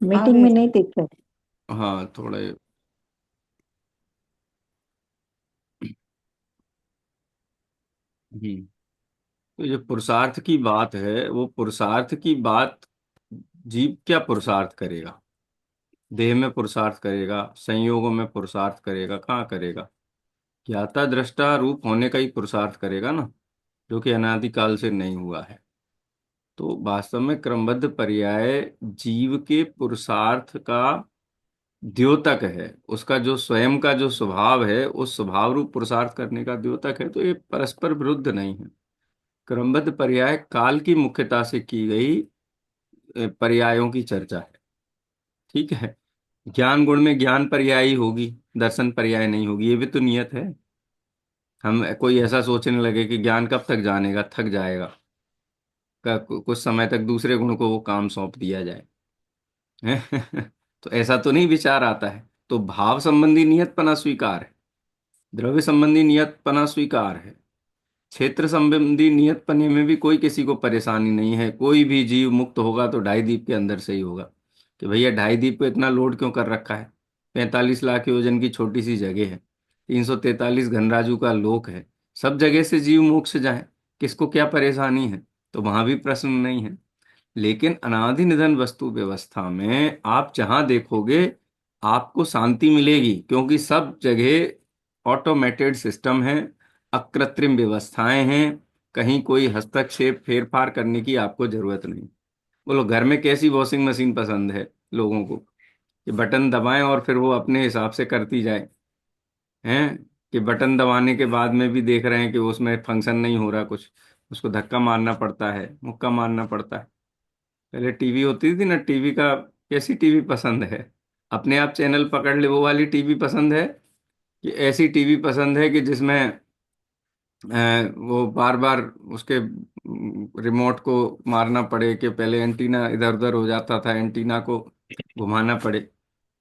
आ meeting गए में थे। नहीं दिख रहे। हाँ थोड़े। हम्म। तो ये पुरुषार्थ की बात है, वो पुरुषार्थ की बात, जीव क्या पुरुषार्थ करेगा? देह में पुरुषार्थ करेगा, संयोगों में पुरुषार्थ करेगा, कहाँ करेगा? ज्ञाता दृष्टा रूप होने का ही पुरुषार्थ करेगा ना, जो कि अनादिकाल से नहीं हुआ है। तो वास्तव में क्रमबद्ध पर्याय जीव के पुरुषार्थ का द्योतक है। उसका जो स्वयं का जो स्वभाव है, उस स्वभाव रूप पुरुषार्थ करने का द्योतक है। तो ये परस्पर विरुद्ध नहीं है। क्रमबद्ध पर्याय काल की मुख्यता से की गई पर्यायों की चर्चा है। ठीक है। ज्ञान गुण में ज्ञान पर्यायी होगी, दर्शन पर्याय नहीं होगी, ये भी तो नियत है। हम कोई ऐसा सोचने लगे कि ज्ञान कब तक जानेगा, थक जाएगा, कुछ समय तक दूसरे गुण को वो काम सौंप दिया जाए। तो ऐसा तो नहीं विचार आता है। तो भाव संबंधी नियतपना स्वीकार है, द्रव्य संबंधी नियतपना स्वीकार है, क्षेत्र संबंधी नियतपने में भी कोई किसी को परेशानी नहीं है। कोई भी जीव मुक्त होगा तो ढाई द्वीप के अंदर से ही होगा कि भैया ढाई द्वीप को इतना लोड क्यों कर रखा है। 45 लाख योजन की छोटी सी जगह है, 343 घनराजू का लोक है, सब जगह से जीव मोक्ष जाए, किसको क्या परेशानी है? तो वहां भी प्रश्न नहीं है। लेकिन अनादि निधन वस्तु व्यवस्था में आप जहां देखोगे आपको शांति मिलेगी, क्योंकि सब जगह ऑटोमेटेड सिस्टम है, अकृत्रिम व्यवस्थाएं हैं। कहीं कोई हस्तक्षेप फेरफार करने की आपको जरूरत नहीं। बोलो घर में कैसी वॉशिंग मशीन पसंद है लोगों को, कि बटन दबाएं और फिर वो अपने हिसाब से करती जाए, हैं? कि बटन दबाने के बाद में भी देख रहे हैं कि उसमें फंक्शन नहीं हो रहा कुछ, उसको धक्का मारना पड़ता है, मुक्का मारना पड़ता है। पहले टीवी होती थी ना, टीवी का कैसी टीवी पसंद है? अपने आप चैनल पकड़ ले वो वाली टीवी पसंद है, कि ऐसी टीवी पसंद है कि जिसमें वो बार बार उसके रिमोट को मारना पड़े, कि पहले एंटीना इधर उधर हो जाता था, एंटीना को घुमाना पड़े।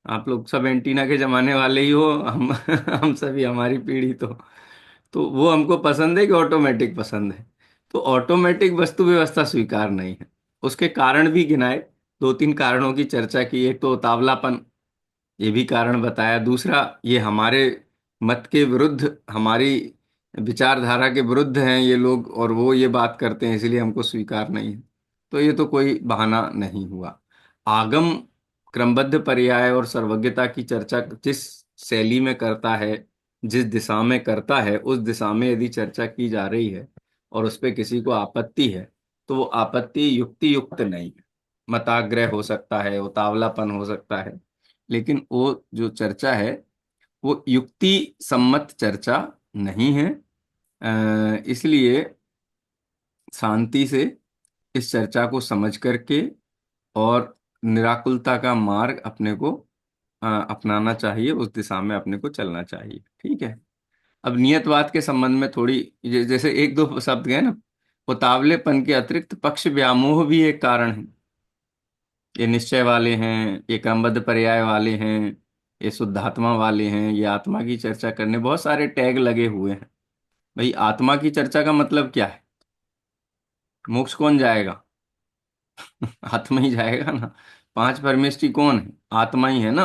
आप लोग सब एंटीना के जमाने वाले ही हो, हम हम सभी, हमारी पीढ़ी तो वो हमको पसंद है कि ऑटोमेटिक पसंद है? तो ऑटोमेटिक वस्तु व्यवस्था स्वीकार नहीं है। उसके कारण भी गिनाए, दो तीन कारणों की चर्चा की। एक तो उतावलापन, ये भी कारण बताया। दूसरा, ये हमारे मत के विरुद्ध, हमारी विचारधारा के विरुद्ध हैं ये लोग, और वो ये बात करते हैं इसलिए हमको स्वीकार नहीं है। तो ये तो कोई बहाना नहीं हुआ। आगम क्रमबद्ध पर्याय और सर्वज्ञता की चर्चा जिस शैली में करता है, जिस दिशा में करता है, उस दिशा में यदि चर्चा की जा रही है और उस पर किसी को आपत्ति है, तो वो आपत्ति युक्ति युक्त नहीं है। मताग्रह हो सकता है, उतावलापन हो सकता है, लेकिन वो जो चर्चा है वो युक्ति सम्मत चर्चा नहीं है। इसलिए शांति से इस चर्चा को समझ करके और निराकुलता का मार्ग अपने को अपनाना चाहिए, उस दिशा में अपने को चलना चाहिए। ठीक है। अब नियतवाद के संबंध में थोड़ी जैसे एक दो शब्द गए ना, उतावलेपन के अतिरिक्त पक्ष व्यामोह भी एक कारण है। ये निश्चय वाले हैं, ये क्रमबद्ध पर्याय वाले हैं, ये शुद्धात्मा वाले हैं, ये आत्मा की चर्चा करने बहुत सारे टैग लगे हुए हैं। भाई आत्मा की चर्चा का मतलब क्या है? मोक्ष कौन जाएगा? आत्मा ही जाएगा ना। पांच परमेष्टि कौन है? आत्मा ही है ना।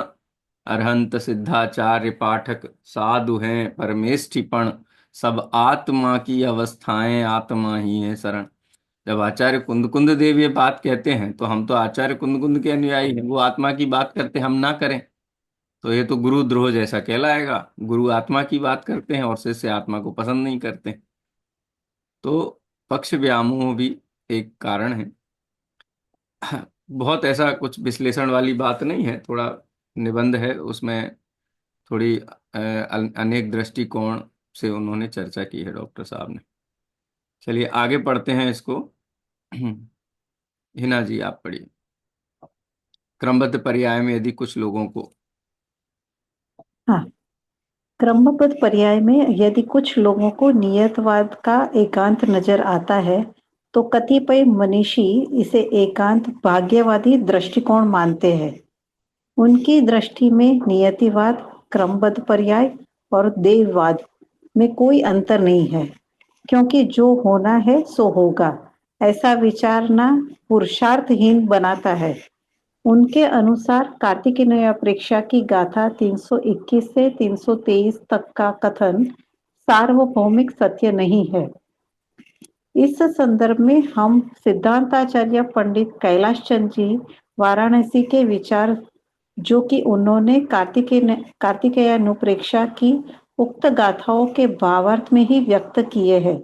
अरहंत सिद्धाचार्य पाठक साधु हैं परमेष्ठिपण, सब आत्मा की अवस्थाएं, आत्मा ही है शरण। जब आचार्य कुंद कुंद देव ये बात कहते हैं तो हम तो आचार्य कुंद कुंद के अनुयायी हैं, वो आत्मा की बात करते हम ना करें तो ये तो गुरुद्रोह जैसा कहलाएगा। गुरु आत्मा की बात करते हैं और शिष्य आत्मा को पसंद नहीं करते। तो पक्ष व्यामोह भी एक कारण है। बहुत ऐसा कुछ विश्लेषण वाली बात नहीं है, थोड़ा निबंध है उसमें, थोड़ी अनेक दृष्टिकोण से उन्होंने चर्चा की है डॉक्टर साहब ने। चलिए आगे पढ़ते हैं इसको। हिना जी आप पढ़िए। क्रमबद्ध पर्याय में यदि कुछ लोगों को। हाँ, क्रमबद्ध पर्याय में यदि कुछ लोगों को नियतवाद का एकांत नजर आता है, तो कतिपय मनीषी इसे एकांत भाग्यवादी दृष्टिकोण मानते हैं। उनकी दृष्टि में नियतिवाद, क्रमबद्ध पर्याय और देववाद में कोई अंतर नहीं है, क्योंकि जो होना है सो होगा। ऐसा विचारना पुरुषार्थहीन बनाता है। उनके अनुसार कार्तिकेय प्रेक्षा की गाथा 321 से 323 तक का कथन सार्वभौमिक सत्य नहीं है। इस संदर्भ में हम सिद्धांताचार्य पंडित कैलाश चंद जी वाराणसी के विचार, जो कि उन्होंने कार्तिकेयानुप्रेक्षा की उक्त गाथाओं के भावार्थ में ही व्यक्त किए हैं,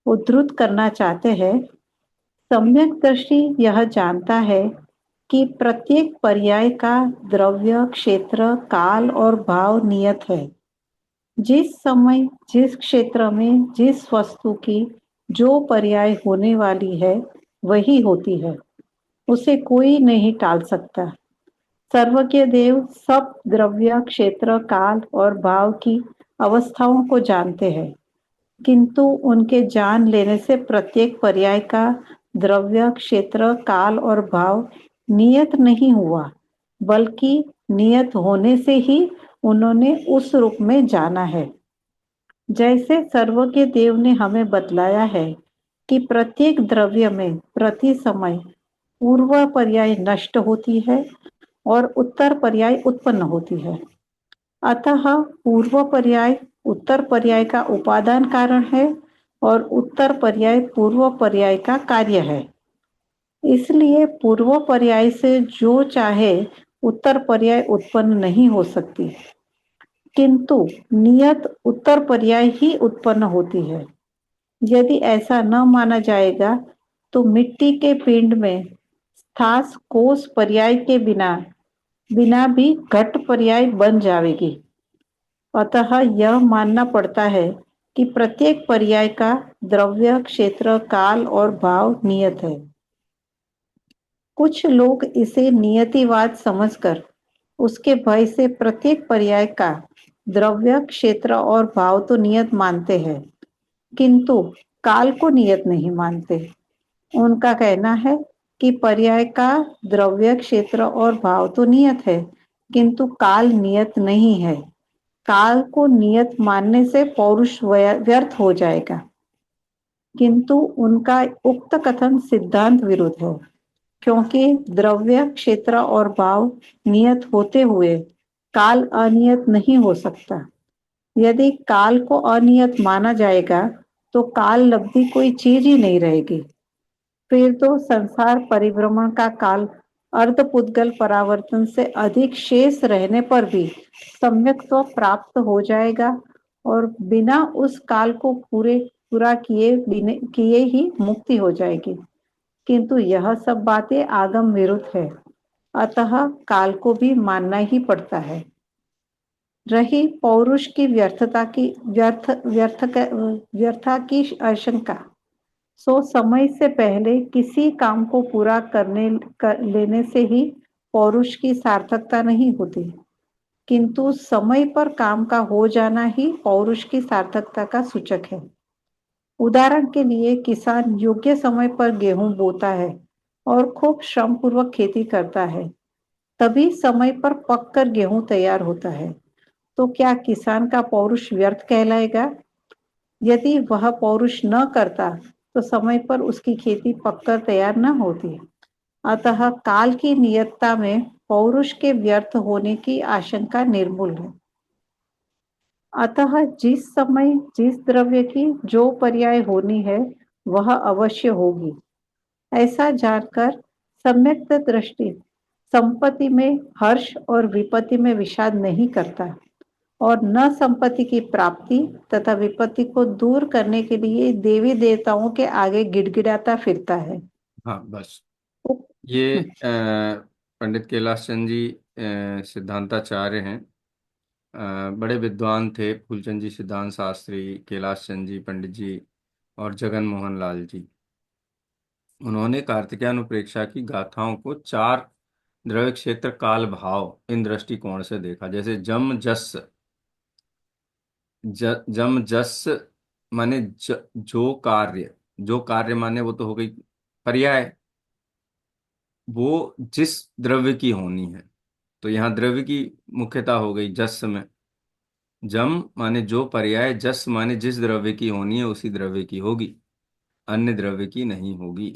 उद्धृत करना चाहते हैं। सम्यक दृष्टि यह जानता है कि प्रत्येक पर्याय का द्रव्य, क्षेत्र, काल और भाव नियत है। जिस समय, जिस क्षेत्र में, जिस वस्तु की जो पर्याय होने वाली है वही होती है, उसे कोई नहीं टाल सकता। सर्वज्ञ देव सब द्रव्य, क्षेत्र, काल और भाव की अवस्थाओं को जानते हैं, किंतु उनके जान लेने से प्रत्येक पर्याय का द्रव्य, क्षेत्र, काल और भाव नियत नहीं हुआ, बल्कि नियत होने से ही उन्होंने उस रूप में जाना है। जैसे सर्वज्ञ देव ने हमें बतलाया है कि प्रत्येक द्रव्य में प्रति समय पूर्व पर्याय नष्ट होती है और उत्तर पर्याय उत्पन्न होती है। अतः पूर्व पर्याय उत्तर पर्याय का उपादान कारण है और उत्तर पर्याय पूर्व पर्याय का कार्य है। इसलिए पूर्व पर्याय से जो चाहे उत्तर पर्याय उत्पन्न नहीं हो सकती, किंतु नियत उत्तर पर्याय ही उत्पन्न होती है। यदि ऐसा न माना जाएगा तो मिट्टी के पिंड में स्थास कोस पर्याय के बिना बिना भी घट पर्याय बन जाएगी। अतः यह मानना पड़ता है कि प्रत्येक पर्याय का द्रव्य, क्षेत्र, काल और भाव नियत है। कुछ लोग इसे नियतिवाद समझकर उसके भय से प्रत्येक पर्याय का द्रव्य, क्षेत्र और भाव तो नियत मानते हैं, किंतु काल को नियत नहीं मानते। उनका कहना है कि पर्याय का द्रव्य, क्षेत्र और भाव तो नियत है, किंतु काल नियत नहीं है। काल को नियत मानने से पौरुष व्यर्थ हो जाएगा। किंतु उनका उक्त कथन सिद्धांत विरुद्ध है, क्योंकि द्रव्य, क्षेत्र और भाव नियत होते हुए काल अनियत नहीं हो सकता। यदि काल को अनियत माना जाएगा तो काल लब्धि कोई चीज ही नहीं रहेगी। फिर तो संसार परिभ्रमण का काल अर्धपुद्गल परावर्तन से अधिक शेष रहने पर भी सम्यक्त्व प्राप्त हो जाएगा और बिना उस काल को पूरा किए ही मुक्ति हो जाएगी। किंतु यह सब बातें आगम विरुद्ध है, अतः काल को भी मानना ही पड़ता है। रही पौरुष की व्यर्थता की आशंका, सो समय से पहले किसी काम को पूरा लेने से ही पौरुष की सार्थकता नहीं होती, किंतु समय पर काम का हो जाना ही पौरुष की सार्थकता का सूचक है। उदाहरण के लिए किसान योग्य समय पर गेहूं बोता है और खूब श्रम पूर्वक खेती करता है, तभी समय पर पककर गेहूं तैयार होता है। तो क्या किसान का पौरुष व्यर्थ कहलाएगा? यदि वह पौरुष न करता तो समय पर उसकी खेती पककर तैयार न होती। अतः काल की नियतता में पौरुष के व्यर्थ होने की आशंका निर्मूल है। अतः जिस समय जिस द्रव्य की जो पर्याय होनी है वह अवश्य होगी, ऐसा जानकर सम्यक दृष्टि संपत्ति में हर्ष और विपत्ति में विषाद नहीं करता और न संपत्ति की प्राप्ति तथा विपत्ति को दूर करने के लिए देवी देवताओं के आगे गिड़गिड़ाता फिरता है। हाँ बस। ये पंडित कैलाश चंद जी सिद्धांताचार्य हैं। बड़े विद्वान थे, फूलचंद जी सिद्धांत शास्त्री, कैलाश चंद जी पंडित जी और जगन मोहन लाल जी। उन्होंने कार्तिकेयानुप्रेक्षा की गाथाओं को चार द्रव्य, क्षेत्र, काल, भाव इन दृष्टिकोण से देखा। जैसे जम जस, जम जस माने जो कार्य माने वो तो हो गई पर्याय, वो जिस द्रव्य की होनी है। तो यहाँ द्रव्य की मुख्यता हो गई जस में। जम माने जो पर्याय, जस माने जिस द्रव्य की होनी है उसी द्रव्य की होगी, अन्य द्रव्य की नहीं होगी।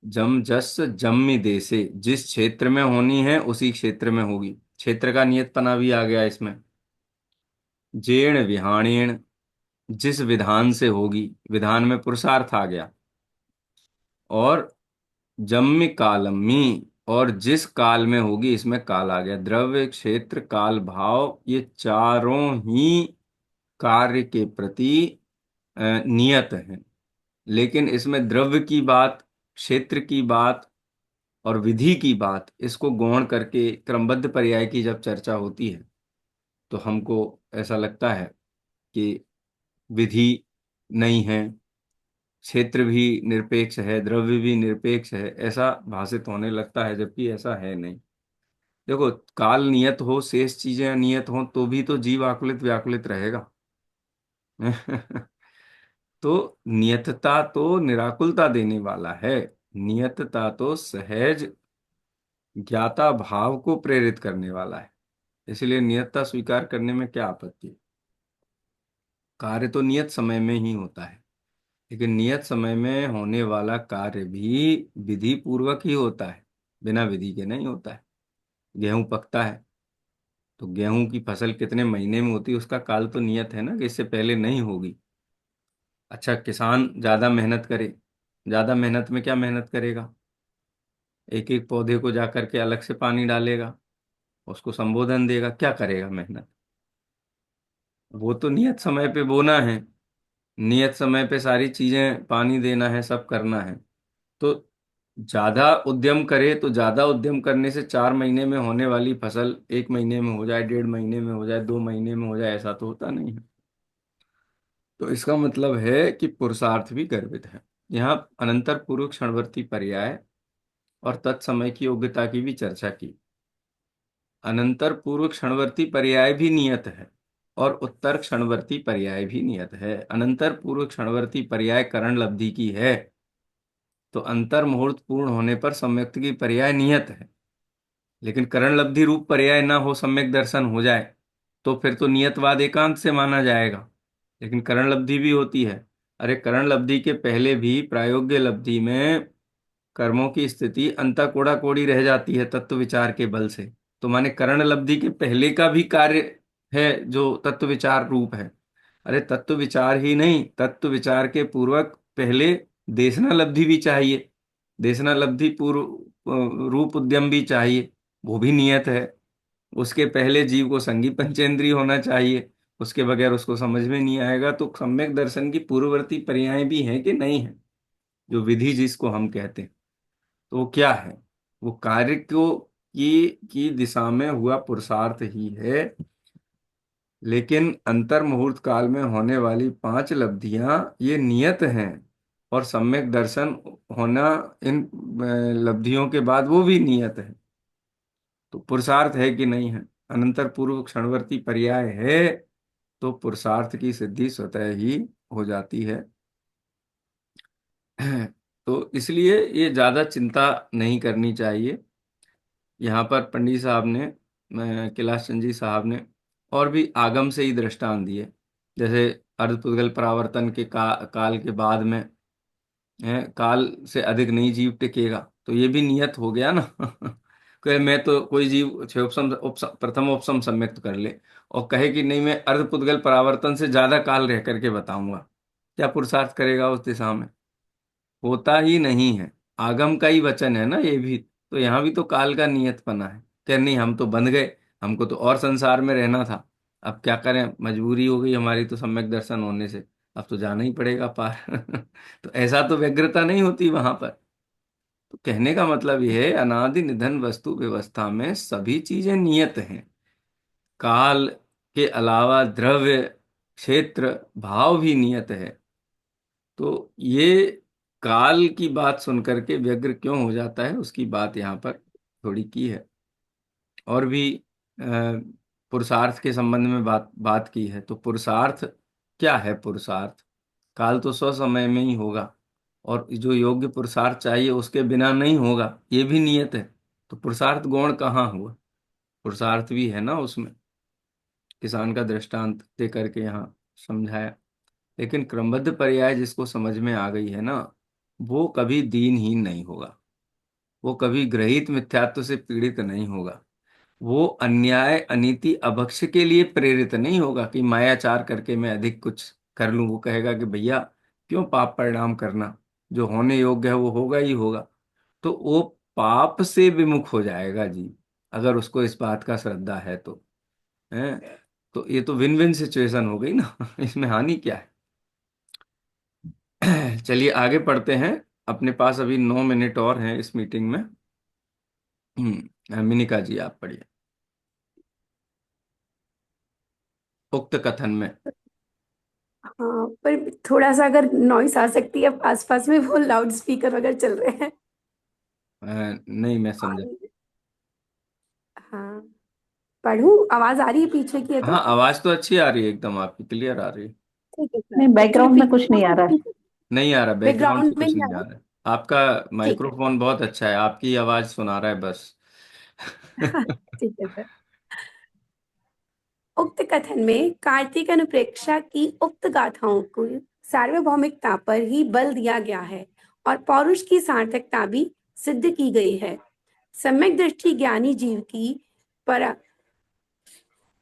जम जस जम्मि देसे, जिस क्षेत्र में होनी है उसी क्षेत्र में होगी। क्षेत्र का नियत पना भी आ गया इसमें। जेण विहाणेण, जिस विधान से होगी, विधान में पुरुषार्थ आ गया। और जम्मि कालम्मी, और जिस काल में होगी, इसमें काल आ गया। द्रव्य, क्षेत्र, काल, भाव, ये चारों ही कार्य के प्रति नियत हैं। लेकिन इसमें द्रव्य की बात, क्षेत्र की बात और विधि की बात, इसको गौण करके क्रमबद्ध पर्याय की जब चर्चा होती है तो हमको ऐसा लगता है कि विधि नहीं है, क्षेत्र भी निरपेक्ष है, द्रव्य भी निरपेक्ष है, ऐसा भाषित होने लगता है, जबकि ऐसा है नहीं। देखो, काल नियत हो, शेष चीजें अनियत हो, तो भी तो जीव आकुलित व्याकुलित रहेगा। तो नियतता तो निराकुलता देने वाला है। नियतता तो सहज ज्ञाता भाव को प्रेरित करने वाला है। इसलिए नियतता स्वीकार करने में क्या आपत्ति है। कार्य तो नियत समय में ही होता है, लेकिन नियत समय में होने वाला कार्य भी विधि पूर्वक ही होता है, बिना विधि के नहीं होता है। गेहूं पकता है तो गेहूं की फसल कितने महीने में होती है, उसका काल तो नियत है ना, कि इससे पहले नहीं होगी। अच्छा, किसान ज्यादा मेहनत करे, ज्यादा मेहनत में क्या मेहनत करेगा, एक एक पौधे को जाकर के अलग से पानी डालेगा, उसको संबोधन देगा, क्या करेगा मेहनत। वो तो नियत समय पे बोना है, नियत समय पे सारी चीजें पानी देना है, सब करना है। तो ज्यादा उद्यम करे, तो ज्यादा उद्यम करने से 4 महीने में होने वाली फसल 1 महीने में हो जाए, 1.5 महीने में हो जाए, 2 महीने में हो जाए, ऐसा तो होता नहीं है। तो इसका मतलब है कि पुरुषार्थ भी गर्भित है। यहाँ अनंतर पूर्व क्षणवर्ती पर्याय और तत्समय की योग्यता की भी चर्चा की। अनंतर पूर्व क्षणवर्ती पर्याय भी नियत है और उत्तर क्षणवर्ती पर्याय भी नियत है। अनंतर पूर्व क्षणवर्ती पर्याय करण लब्धि की है, तो अंतर मुहूर्त पूर्ण होने पर सम्यक्त की पर्याय नियत है। लेकिन करण लब्धि रूप पर्याय ना हो, सम्यक दर्शन हो जाए, तो फिर तो नियतवाद एकांत से माना जाएगा। लेकिन करण लब्धि भी होती है। अरे, करण लब्धि के पहले भी प्रायोग्य लब्धि में कर्मों की स्थिति अंतः कोड़ा कोड़ी रह जाती है तत्व विचार के बल से। तो माने करण लब्धि के पहले का भी कार्य है जो तत्व विचार रूप है। अरे, तत्व विचार ही नहीं, तत्व विचार के पूर्वक पहले देशना लब्धि भी चाहिए, देशना लब्धि पूर्व रूप उद्यम भी चाहिए, वो भी नियत है। उसके पहले जीव को संगी पंचेंद्रिय होना चाहिए, उसके बगैर उसको समझ में नहीं आएगा। तो सम्यक दर्शन की पूर्ववर्ती पर्याय भी है कि नहीं है, जो विधि जिसको हम कहते हैं। तो वो क्या है, वो कार्य को की दिशा में हुआ पुरुषार्थ ही है। लेकिन अंतर मुहूर्त काल में होने वाली 5 लब्धियां ये नियत हैं, और सम्यक दर्शन होना इन लब्धियों के बाद वो भी नियत है। तो पुरुषार्थ है कि नहीं है, अनंतर पूर्व क्षणवर्ती पर्याय है, तो पुरुषार्थ की सिद्धि स्वतः ही हो जाती है। तो इसलिए ये ज्यादा चिंता नहीं करनी चाहिए। यहाँ पर पंडित साहब ने, कैलाश चंद जी साहब ने और भी आगम से ही दृष्टांत दिए। जैसे अर्धपुद्गल परावर्तन के काल के बाद में काल से अधिक नहीं जीव टिकेगा, तो ये भी नियत हो गया ना। कि मैं तो कोई जीव प्रथम उपसम सम्यक्त कर ले और कहे कि नहीं, मैं अर्धपुद्गल परावर्तन से ज्यादा काल रह करके बताऊंगा, क्या पुरुषार्थ करेगा उस दिशा में। होता ही नहीं है। आगम का ही वचन है ना ये भी। तो यहाँ भी तो काल का नियत बना है कि नहीं, हम तो बंध गए, हमको तो और संसार में रहना था, अब क्या करें, मजबूरी हो गई हमारी तो सम्यक दर्शन होने से, अब तो जाना ही पड़ेगा पार। तो ऐसा तो व्यग्रता नहीं होती वहां पर। तो कहने का मतलब यह है, अनादि निधन वस्तु व्यवस्था में सभी चीजें नियत हैं। काल के अलावा द्रव्य, क्षेत्र, भाव भी नियत है। तो ये काल की बात सुनकर के व्यग्र क्यों हो जाता है, उसकी बात यहाँ पर थोड़ी की है। और भी पुरुषार्थ के संबंध में बात बात की है। तो पुरुषार्थ क्या है, पुरुषार्थ काल तो स्व समय में ही होगा, और जो योग्य पुरुषार्थ चाहिए उसके बिना नहीं होगा, ये भी नियत है। तो पुरुषार्थ गौण कहाँ हुआ, पुरुषार्थ भी है ना उसमें। किसान का दृष्टांत दे करके यहाँ समझाया। लेकिन क्रमबद्ध पर्याय जिसको समझ में आ गई है ना, वो कभी दीनहीन नहीं होगा, वो कभी ग्रहित मिथ्यात्व से पीड़ित नहीं होगा, वो अन्याय अनीति अभक्ष के लिए प्रेरित नहीं होगा कि मायाचार करके मैं अधिक कुछ कर लूं। वो कहेगा कि भैया क्यों पाप परिणाम करना, जो होने योग्य है वो होगा ही होगा। तो वो पाप से विमुख हो जाएगा जी, अगर उसको इस बात का श्रद्धा है तो। है, तो ये तो विन विन सिचुएशन हो गई ना। इसमें हानि क्या है। चलिए आगे पढ़ते हैं। अपने पास अभी 9 मिनट और हैं इस मीटिंग में। मिनिका जी आप पढ़िए उक्त कथन में। हाँ, पर थोड़ा सा अगर नॉइस आ सकती है आसपास में, वो लाउड स्पीकर वगैरह चल रहे हैं। नहीं मैं समझा। और हाँ, पढ़ूं? आवाज आ रही है पीछे की है तो? हाँ आवाज तो अच्छी आ रही है, एकदम आपकी क्लियर आ रही है। ठीक है नहीं, सर, एक्चुअली बैकग्राउंड में कुछ नहीं आ रहा है। नहीं आ रहा, बैकग्राउंड से बैकग्राउंड में कुछ नहीं आ नहीं आ रहा। रहा है। आपका ठीक है। माइक्रोफोन बहुत अच्छा है, आपकी आवाज सुना रहा है बस। ठीक है सर। उक्त कथन में कार्तिक अनुप्रेक्षा की उक्त गाथाओं को सार्वभौमिकता पर ही बल दिया गया है और पौरुष की सार्थकता भी सिद्ध की गई है। सम्यक दृष्टि ज्ञानी जीव की पर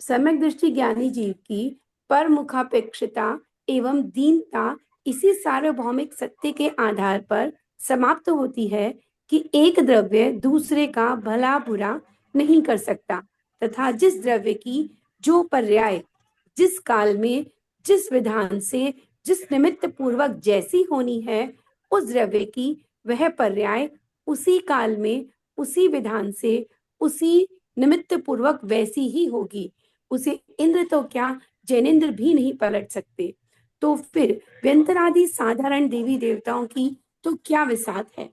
सम्यक दृष्टि ज्ञानी जीव की परमुखापेक्षता एवं दीनता इसी सार्वभौमिक सत्य के आधार पर समाप्त होती है कि एक द्रव्य दूसरे का भला बुरा नहीं कर सकता, तथा जिस द्रव्य की जो पर्याय जिस काल में जिस विधान से जिस निमित्त पूर्वक जैसी होनी है, उस द्रव्य की वह पर्याय उसी काल में उसी विधान से उसी निमित्त पूर्वक वैसी ही होगी। उसे इंद्र तो क्या, जैनेन्द्र भी नहीं पलट सकते। तो फिर व्यंतरादि साधारण देवी देवताओं की तो क्या विसात है।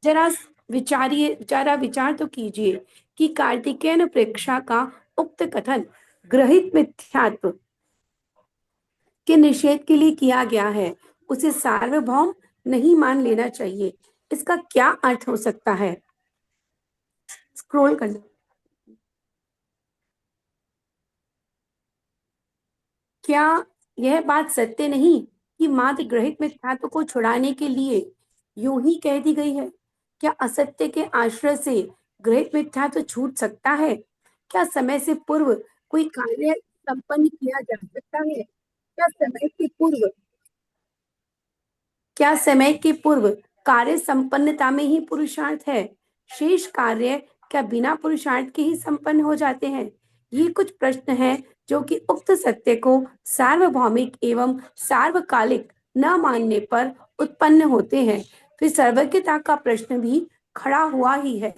जरा जरा विचार तो कीजिए कि कार्तिकेय प्रेक्षा का उक्त कथन ग्रहित मिथ्यात्व के निषेध के लिए किया गया है, उसे सार्वभौम नहीं मान लेना चाहिए। इसका क्या अर्थ हो सकता है? स्क्रॉल करना। क्या यह बात सत्य नहीं कि मात्र ग्रहित मिथ्यात्व को छुड़ाने के लिए यूं ही कह दी गई है? क्या असत्य के आश्रय से ग्रहित मिथ्यात्व छूट सकता है? क्या समय से पूर्व कोई कार्य संपन्न किया जा सकता है? क्या समय के पूर्व कार्य संपन्नता में ही पुरुषार्थ है? शेष कार्य क्या बिना पुरुषार्थ के ही संपन्न हो जाते हैं? ये कुछ प्रश्न हैं जो कि उक्त सत्य को सार्वभौमिक एवं सार्वकालिक न मानने पर उत्पन्न होते हैं। फिर सर्वज्ञता का प्रश्न भी खड़ा हुआ ही है।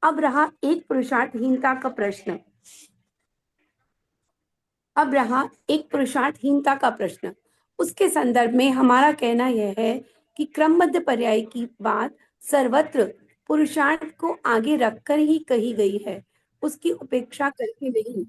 अब रहा एक पुरुषार्थहीनता का प्रश्न। अब रहा एक पुरुषार्थहीनता का प्रश्न। उसके संदर्भ में हमारा कहना यह है कि क्रमबद्ध पर्याय की बात सर्वत्र पुरुषार्थ को आगे रखकर ही कही गई है, उसकी उपेक्षा करके नहीं।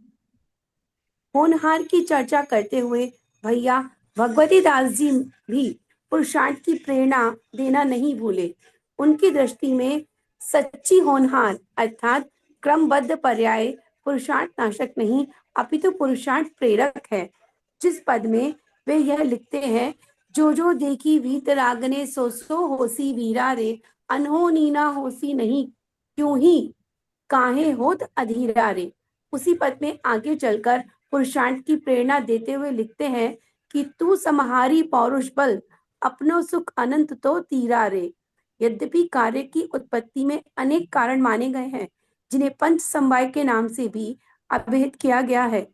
होनहार की चर्चा करते हुए भैया भगवती दास जी भी पुरुषार्थ की प्रेरणा देना नहीं भूले। उनकी दृष्टि में सच्ची होनहार अर्थात क्रमबद्ध पर्याय पुरुषार्थ नाशक नहीं अपितु पुरुषार्थ प्रेरक है। जिस पद में वे यह लिखते हैं, जो जो देखी वीतरागने सो सो होसी वीरा रे, अनहोनी ना होसी नहीं क्यों ही काहे होत अधीरा रे। उसी पद में आगे चलकर पुरुषार्थ की प्रेरणा देते हुए लिखते हैं कि तू समहारी पौरुष बल अपनो सुख अनंत तो तीरा रे। यद्यपि कार्य की उत्पत्ति में अनेक कारण माने गए हैं, जिन्हें पंच समवाय के नाम से भी अभिहित किया गया है।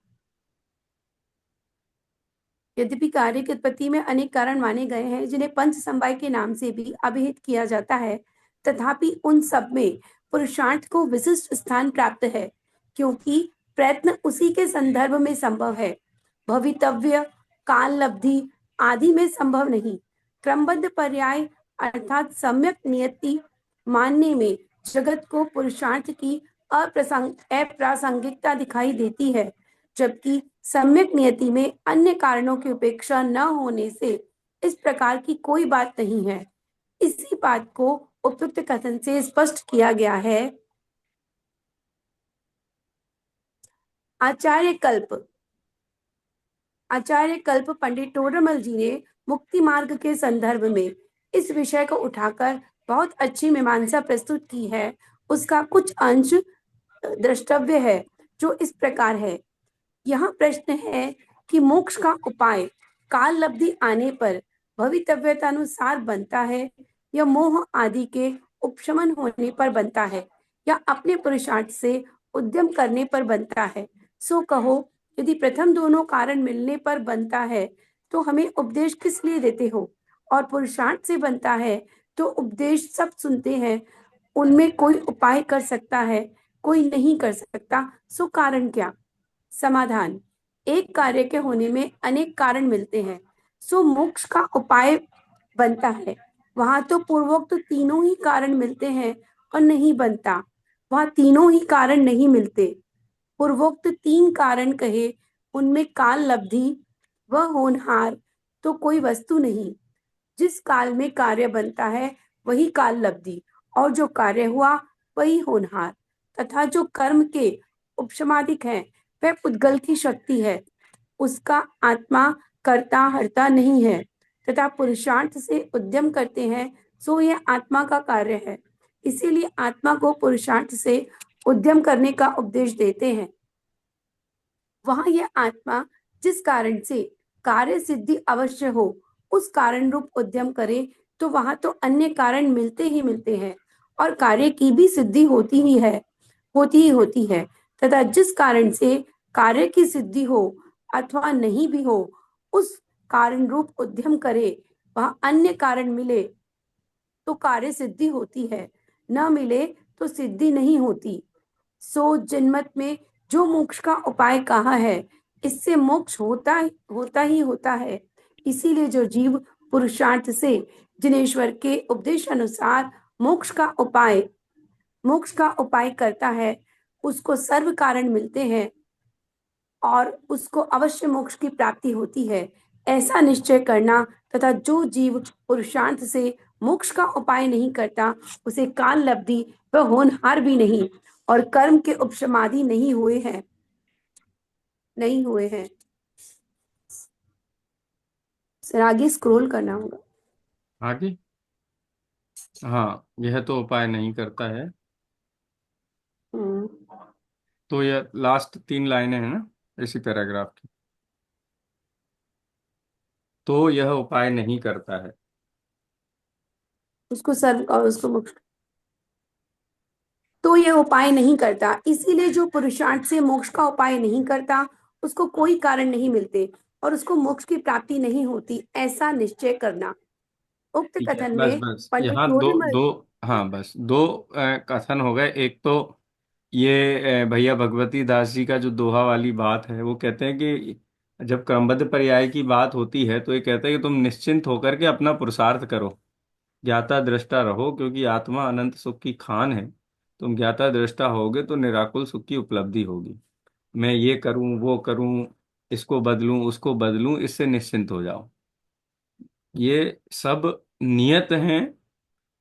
यद्यपि कार्य की उत्पत्ति में अनेक कारण माने गए हैं, जिन्हें पंच समवाय के नाम से भी अभिहित किया जाता है, तथापि उन सब में पुरुषार्थ को विशिष्ट स्थान प्राप्त है, क्योंकि प्रयत्न उसी के संदर्भ में संभव है, भवितव्य काल लब्धि आदि में संभव नहीं। क्रमबद्ध पर्याय अर्थात सम्यक नियति मानने में जगत को पुरुषार्थ की अप्रासंगिकता दिखाई देती है, जबकि सम्यक नियति में अन्य कारणों की उपेक्षा न होने से इस प्रकार की कोई बात नहीं है। इसी बात को उपयुक्त कथन से स्पष्ट किया गया है। आचार्य कल्प आचार्य कल्प पंडित टोडरमल जी ने मुक्ति मार्ग के संदर्भ में इस विषय को उठाकर बहुत अच्छी मीमांसा प्रस्तुत की है। उसका कुछ अंश द्रष्टव्य है जो इस प्रकार है। यहाँ प्रश्न है कि मोक्ष का उपाय काल लब्धि आने पर भवितव्यतानुसार बनता है या मोह आदि के उपशमन होने पर बनता है या अपने पुरुषार्थ से उद्यम करने पर बनता है। सो कहो, यदि प्रथम दोनों कारण मिलने पर बनता है तो हमें उपदेश किस लिए देते हो, और पुरुषार्थ से बनता है तो उपदेश सब सुनते हैं, उनमें कोई उपाय कर सकता है, कोई नहीं कर सकता, सो कारण क्या? समाधान: एक कार्य के होने में अनेक कारण मिलते हैं, सो मोक्ष का उपाय बनता है। वहां तो पूर्वोक्त तीनों ही कारण मिलते हैं और नहीं बनता, वहां तीनों ही कारण नहीं मिलते। पूर्वोक्त तीन कारण कहे, उनमें काल लब्धि व होनहार तो कोई वस्तु नहीं। जिस काल में कार्य बनता है वही काल लब्धि, और जो कार्य हुआ वही होनहार, तथा जो कर्म के उपशमादिक है वह उद्गल की शक्ति है। उसका आत्मा कर्ता हर्ता नहीं है, तथा पुरुषार्थ से उद्यम करते हैं, सो यह आत्मा का कार्य है। इसीलिए आत्मा को पुरुषार्थ से उद्यम करने का उपदेश देते हैं। वहां यह आत्मा जिस कारण से कार्य सिद्धि अवश्य हो उस कारण रूप उद्यम करे, तो वहां तो अन्य कारण मिलते ही मिलते हैं और कार्य की भी सिद्धि होती ही होती है, तथा जिस कारण से कार्य की सिद्धि हो अथवा नहीं भी हो, उस कारण रूप उद्यम करे, वह अन्य कारण मिले तो कार्य सिद्धि होती है, न मिले तो सिद्धि नहीं होती। सो जनमत में जो मोक्ष का उपाय कहा है, इससे मोक्ष होता है। इसीलिए जो जीव पुरुषार्थ से जिनेश्वर के उपदेश अनुसार मोक्ष का उपाय करता है, उसको सर्व कारण मिलते हैं और उसको अवश्य मोक्ष की प्राप्ति होती है, ऐसा निश्चय करना। तथा जो जीव पुरुषार्थ से मोक्ष का उपाय नहीं करता, उसे काल लब्धि व होनहार भी नहीं और कर्म के उपशमादि नहीं हुए हैं। सर आगे स्क्रॉल करना होगा। आगे। हाँ, यह तो उपाय नहीं करता है। हम्म, तो यह लास्ट 3 लाइनें हैं ना इसी पैराग्राफ की। तो यह उपाय नहीं करता है। उसको सर्व और उसको मोक्ष, तो यह उपाय नहीं करता, इसीलिए जो पुरुषार्थ से मोक्ष का उपाय नहीं करता, उसको कोई कारण नहीं मिलते और उसको मोक्ष की प्राप्ति नहीं होती, ऐसा निश्चय करना। उक्त ठीक है, कथन बस में बस पंडित यहाँ दो दो नंबर। दो। हाँ, बस दो कथन हो गए। एक तो ये भैया भगवती दास जी का जो दोहा वाली बात है, वो कहते हैं कि जब क्रमबद्ध पर्याय की बात होती है तो ये कहते हैं कि तुम निश्चिंत होकर के अपना पुरुषार्थ करो, ज्ञाता दृष्टा रहो, क्योंकि आत्मा अनंत सुख की खान है। तुम ज्ञाता दृष्टा होगे तो निराकुल सुख की उपलब्धि होगी। मैं ये करूं, वो करूं, इसको बदलूं, उसको बदलूं, इससे निश्चिंत हो जाओ। ये सब नियत हैं।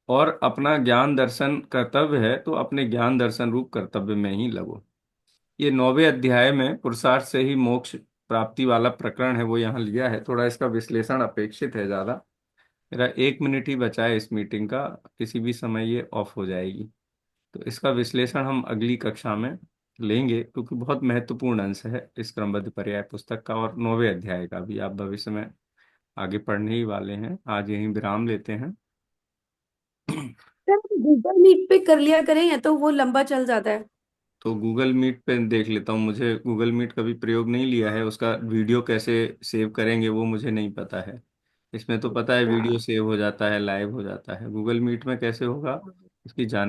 और अपना ज्ञान दर्शन कर्तव्य है तो अपने ज्ञान दर्शन रूप कर्तव्य में ही लगो। ये 9वें अध्याय में पुरुषार्थ से ही मोक्ष प्राप्ति वाला प्रकरण है, वो यहाँ लिया है। थोड़ा इसका विश्लेषण अपेक्षित है ज्यादा। मेरा 1 मिनट ही बचा है इस मीटिंग का, किसी भी समय ये ऑफ हो जाएगी। तो इसका विश्लेषण हम अगली कक्षा में लेंगे, क्योंकि बहुत महत्वपूर्ण अंश है इस क्रमबद्ध पर्याय पुस्तक का, और 9वें अध्याय का भी आप भविष्य में आगे पढ़ने ही वाले हैं। आज यहीं विराम लेते हैं। सर गूगल मीट पे कर लिया करें, या तो वो लंबा चल जाता है। तो गूगल मीट पे देख लेता हूँ। मुझे गूगल मीट कभी प्रयोग नहीं लिया है, उसका वीडियो कैसे सेव करेंगे वो मुझे नहीं पता है। इसमें तो पता है अच्छा। वीडियो सेव हो जाता है, लाइव हो जाता है। गूगल मीट में कैसे होगा इसकी जान